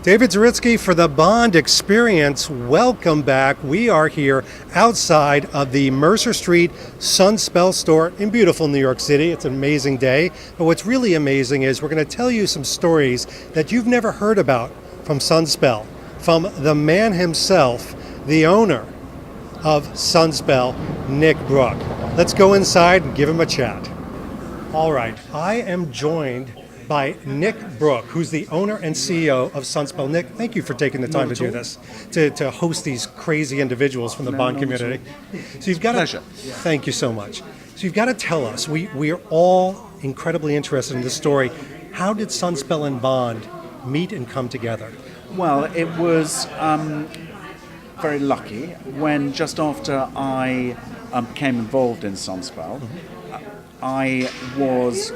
David Zaritsky for the Bond Experience. Welcome back. We are here outside of the Mercer Street Sunspell store in beautiful New York City. It's an amazing day. But what's really amazing is we're going to tell you some stories that you've never heard about from Sunspell, from the man himself, the owner of Sunspell, Nick Brook. Let's go inside and give him a chat. All right, I am joined by Nick Brook, who's the owner and CEO of Sunspell. Nick, thank you for taking the time to do this, to host these crazy individuals from the Bond community. So you've got Pleasure. Thank you so much. So you've got to tell us, we are all incredibly interested in this story. How did Sunspell and Bond meet and come together? Well, it was very lucky when just after I became involved in Sunspell, I was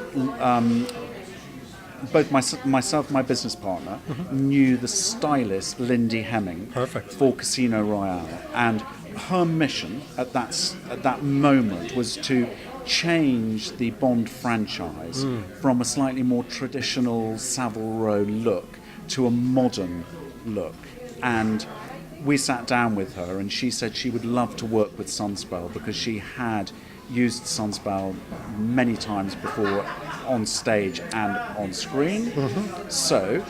both myself and my business partner knew the stylist Lindy Hemming for Casino Royale, and her mission at that moment was to change the Bond franchise from a slightly more traditional Savile Row look to a modern look. And we sat down with her and she said she would love to work with Sunspell because she had used Sunspell many times before on stage and on screen. So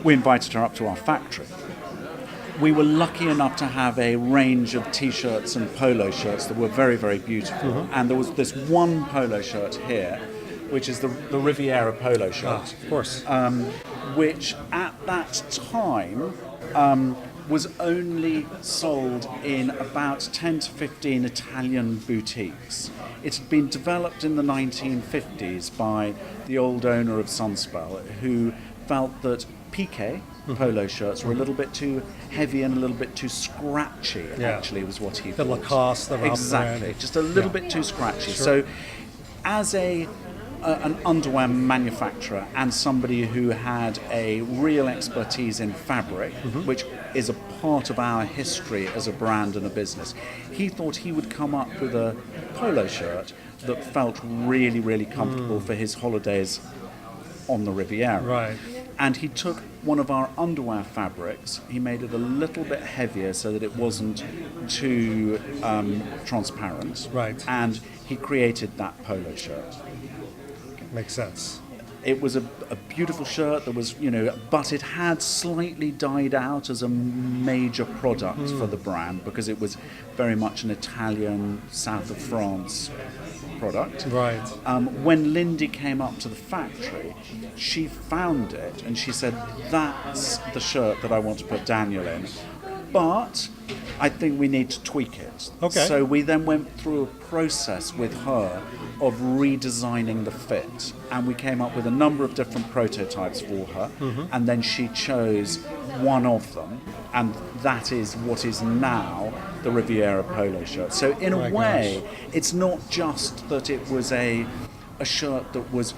we invited her up to our factory. We were lucky enough to have a range of t-shirts and polo shirts that were very, very beautiful. And there was this one polo shirt here, which is the Riviera polo shirt. Of course. Which at that time was only sold in about 10 to 15 Italian boutiques. It had been developed in the 1950s by the old owner of Sunspell, who felt that piqué polo shirts were a little bit too heavy and a little bit too scratchy, actually, was what he thought. The Lacoste, the Ralph Exactly, brand. just a little bit too scratchy. So as an underwear manufacturer and somebody who had a real expertise in fabric, which is a part of our history as a brand and a business, he thought he would come up with a polo shirt that felt really, really comfortable for his holidays on the Riviera. Right. And he took one of our underwear fabrics, he made it a little bit heavier so that it wasn't too transparent. Right. And he created that polo shirt. Makes sense. It was a beautiful shirt that was, but it had slightly died out as a major product for the brand because it was very much an Italian, south of France product. Right. When Lindy came up to the factory, she found it and she said, "That's the shirt that I want to put Daniel in. But I think we need to tweak it." Okay. So we then went through a process with her of redesigning the fit, and we came up with a number of different prototypes for her, and then she chose one of them, and that is what is now the Riviera polo shirt. So in a way, it's not just that it was a shirt that was,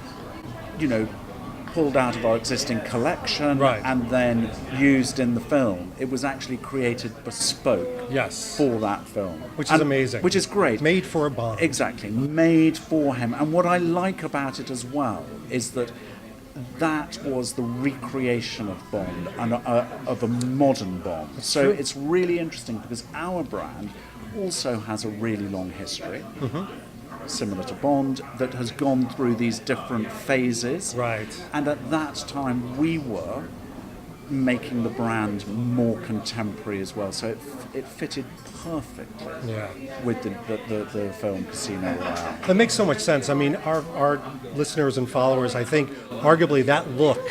pulled out of our existing collection and then used in the film. It was actually created bespoke for that film. Which is amazing. Which is great. Made for a Bond. Exactly, made for him. And what I like about it as well is that was the recreation of Bond, and of a modern Bond. So it's really interesting because our brand also has a really long history. Similar to Bond, that has gone through these different phases. Right. And at that time, we were making the brand more contemporary as well. So it fitted perfectly with the film Casino Royale. That makes so much sense. I mean, our listeners and followers, I think, arguably that look,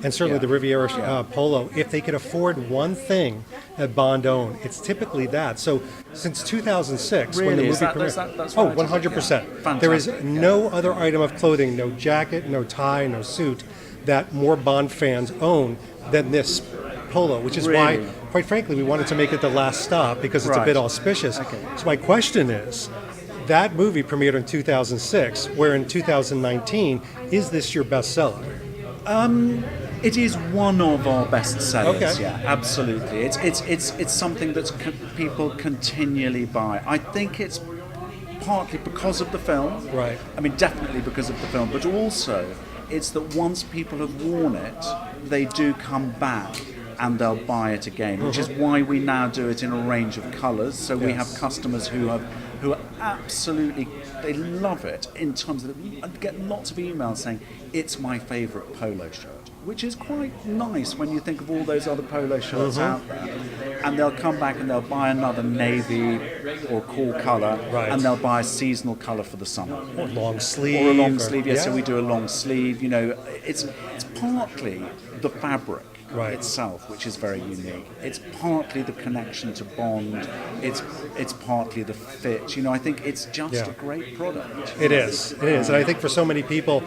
and certainly the Riviera polo, if they could afford one thing that Bond owned, it's typically that. So since 2006, when the movie premiered, that's 100%. There is no other item of clothing, no jacket, no tie, no suit, that more Bond fans own than this polo, which is why, quite frankly, we wanted to make it the last stop because it's a bit auspicious. So my question is, that movie premiered in 2006, where in 2019, is this your bestseller? It is one of our best sellers. Yeah, absolutely. It's something that people continually buy. I think it's partly because of the film. Right. I mean, definitely because of the film, but also it's that once people have worn it, they do come back and they'll buy it again, which is why we now do it in a range of colours. So we have customers who are absolutely, they love it in terms of, I get lots of emails saying, it's my favourite polo shirt, which is quite nice when you think of all those other polo shirts out there. And they'll come back and they'll buy another navy or cool colour, and they'll buy a seasonal colour for the summer. Or long sleeve. Or a long sleeve, yes, so we do a long sleeve. You know, it's partly the fabric itself, which is very unique. It's partly the connection to Bond. It's partly the fit. You know, I think it's just a great product. It is, and I think for so many people,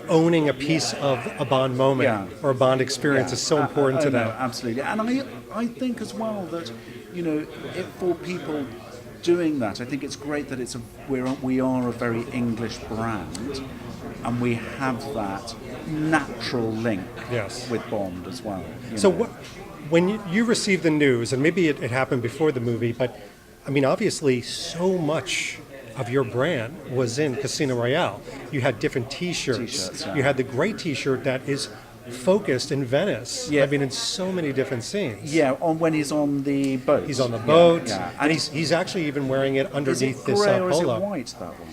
owning a piece of a Bond moment or a Bond experience is so important to them. No, absolutely, and I think as well that, you know, if for people doing that, I think it's great that we are a very English brand, and we have that natural link with Bond as well. So when you received the news, and maybe it happened before the movie, but I mean, obviously so much of your brand was in Casino Royale. You had different T-shirts. You had the great T-shirt that is focused in Venice. I mean, in so many different scenes. When he's on the boat. He's on the boat, and he's actually even wearing it underneath this polo. Is it white, that one?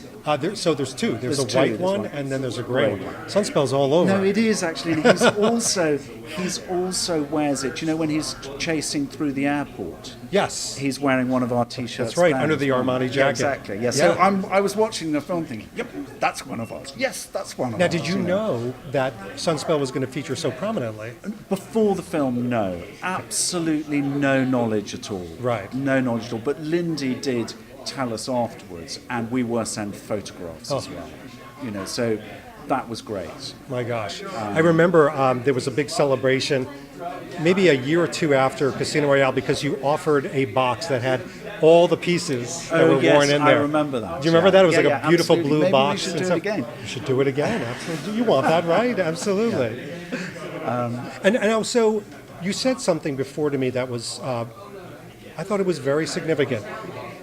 So there's two. There's a white one, and then there's a grey one. Sunspell's all over. No, it is actually. He's also wears it. You know, when he's chasing through the airport. Yes. He's wearing one of our T-shirts. That's right, under the Armani jacket. Yeah, exactly. Yeah. So I was watching the film thinking, yep, that's one of ours. Yes, that's one of ours. Now, did you know that Sunspell was going to feature so prominently? Before the film, no. Absolutely no knowledge at all. Right. No knowledge at all. But Lindy did tell us afterwards, and we were sent photographs as well. You know, so that was great. My gosh. I remember there was a big celebration maybe a year or two after Casino Royale because you offered a box that had all the pieces that were worn in there. I remember that. Do you remember that? It was like a beautiful absolutely. blue box. Maybe we should do it again. You should do it again. Absolutely. You want that, right? Absolutely. And also, you said something before to me that was, I thought it was very significant.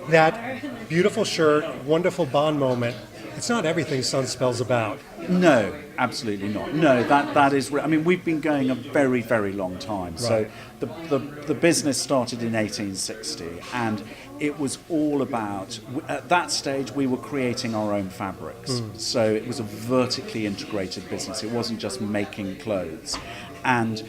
That beautiful shirt, wonderful Bond moment, it's not everything Sunspell's about. No, absolutely not. No, that is. I mean, we've been going a very, very long time. Right. So the business started in 1860, and it was all about. At that stage, we were creating our own fabrics. So it was a vertically integrated business. It wasn't just making clothes, and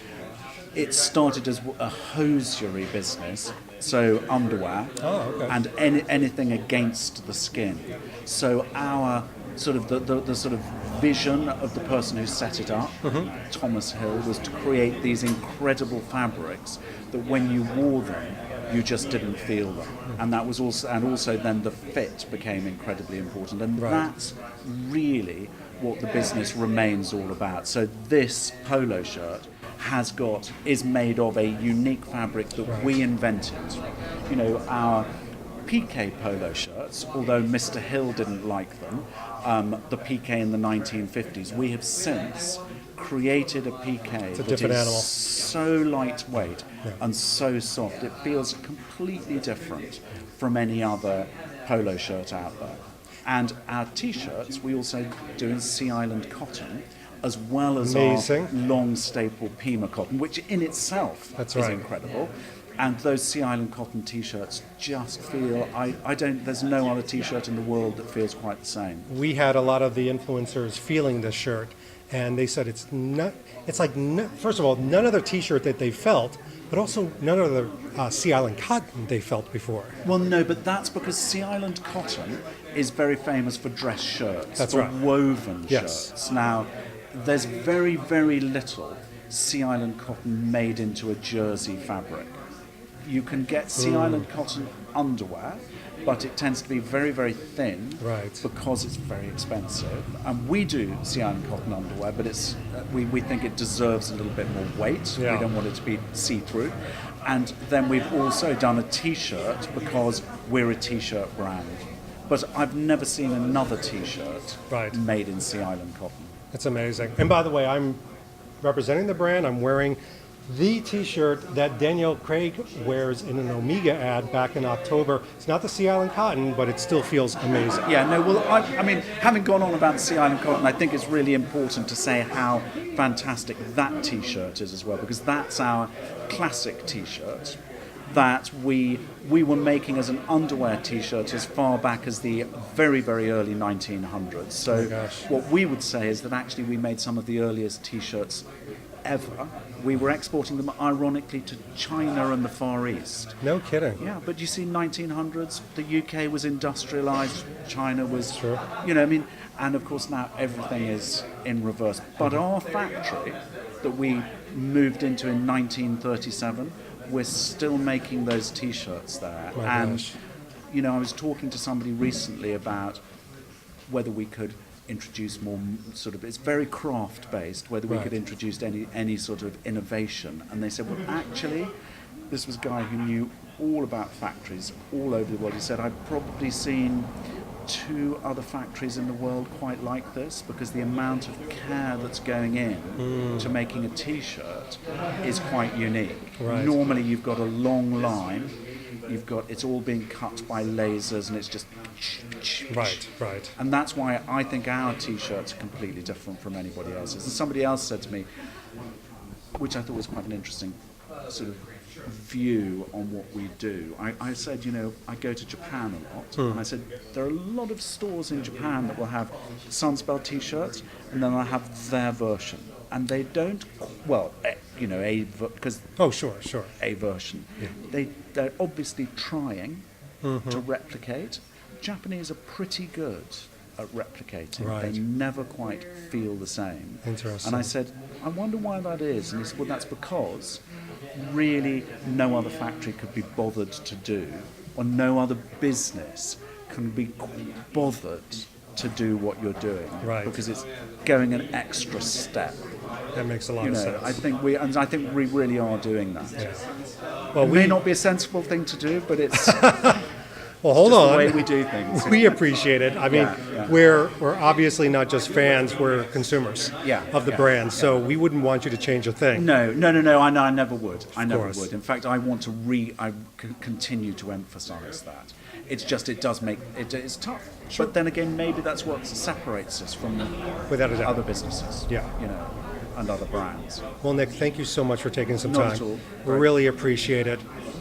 it started as a hosiery business. So underwear and anything against the skin. So our sort of the sort of vision of the person who set it up, Thomas Hill, was to create these incredible fabrics that when you wore them, you just didn't feel them. And that was also then the fit became incredibly important. And that's really what the business remains all about. So this polo shirt is made of a unique fabric that we invented. You know, our PK polo shirts, although Mr. Hill didn't like them, the PK in the 1950s, we have since created a PK that is so lightweight and so soft. It feels completely different from any other polo shirt out there. And our T-shirts, we also do in Sea Island cotton, as well as our long staple Pima cotton, which in itself is incredible. And those Sea Island cotton T-shirts just feel, there's no other T-shirt in the world that feels quite the same. We had a lot of the influencers feeling this shirt, and they said first of all, none other T-shirt that they felt, but also none other Sea Island cotton they felt before. Well, no, but that's because Sea Island cotton is very famous for dress shirts, woven shirts. Now, there's very, very little Sea Island cotton made into a jersey fabric. You can get Sea Island cotton underwear, but it tends to be very, very thin because it's very expensive. And we do Sea Island cotton underwear, but we think it deserves a little bit more weight. We don't want it to be see-through. And then we've also done a T-shirt because we're a T-shirt brand. But I've never seen another T-shirt made in Sea Island cotton. It's amazing. And by the way, I'm representing the brand. I'm wearing the t-shirt that Danielle Craig wears in an Omega ad back in October. It's not the Sea Island cotton, but it still feels amazing. Yeah, no, well, I mean, having gone on about the Sea Island cotton, I think it's really important to say how fantastic that t-shirt is as well, because that's our classic t-shirt that we were making as an underwear t-shirt as far back as the very, very early 1900s. So what we would say is that actually we made some of the earliest t-shirts ever. We were exporting them ironically to China and the Far East. No kidding. Yeah, but you see 1900s, the UK was industrialized, China was, Sure. you know, I mean, and of course now everything is in reverse. But our factory that we moved into in 1937, we're still making those t-shirts there. And, you know, I was talking to somebody recently about whether we could introduce more sort of, it's very craft based, whether we could introduce any sort of innovation. And they said, well, actually, this was a guy who knew all about factories all over the world. He said, I've probably seen 2 other factories in the world quite like this, because the amount of care that's going in to making a t-shirt is quite unique. Normally you've got a long line, it's all being cut by lasers, and it's just Right. and that's why I think our t-shirts are completely different from anybody else's. And somebody else said to me, which I thought was quite an interesting sort of view on what we do. I said, you know, I go to Japan a lot, and I said there are a lot of stores in Japan that will have Sunspell t-shirts, and then they'll have their version, and they don't, well, you know, because Sure. a version. They're obviously trying to replicate. Japanese are pretty good at replicating. They never quite feel the same. Interesting. And I said, I wonder why that is. And he said, well, that's because really no other factory could be bothered to do, or no other business can be bothered to do what you're doing, because it's going an extra step. That makes a lot of sense. I think we really are doing that. Well, it may not be a sensible thing to do, but it's well, hold on. the way we do things. We appreciate it. I mean, we're obviously not just fans; we're consumers of the brand. So we wouldn't want you to change a thing. No. I never would. I never would. In fact, I want to continue to emphasise that. It's just it does make it's tough. But then again, maybe that's what separates us from Without a doubt. other businesses. You know, and other brands. Well, Nick, thank you so much for taking some Not time. at all. We really appreciate it.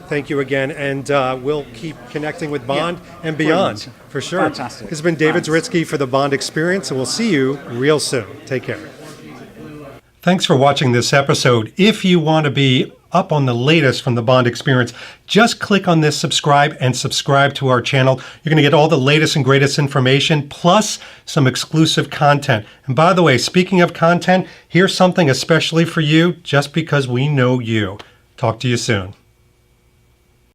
Thank you again, and we'll keep connecting with Bond and beyond, Brilliant. for sure. Fantastic. This has been David Thanks. Zaritsky for the Bond Experience, and we'll see you real soon. Take care. Thanks for watching this episode. If you want to be up on the latest from the Bond Experience, just click on this subscribe and subscribe to our channel. You're going to get all the latest and greatest information, plus some exclusive content. And by the way, speaking of content, here's something especially for you, just because we know you. Talk to you soon.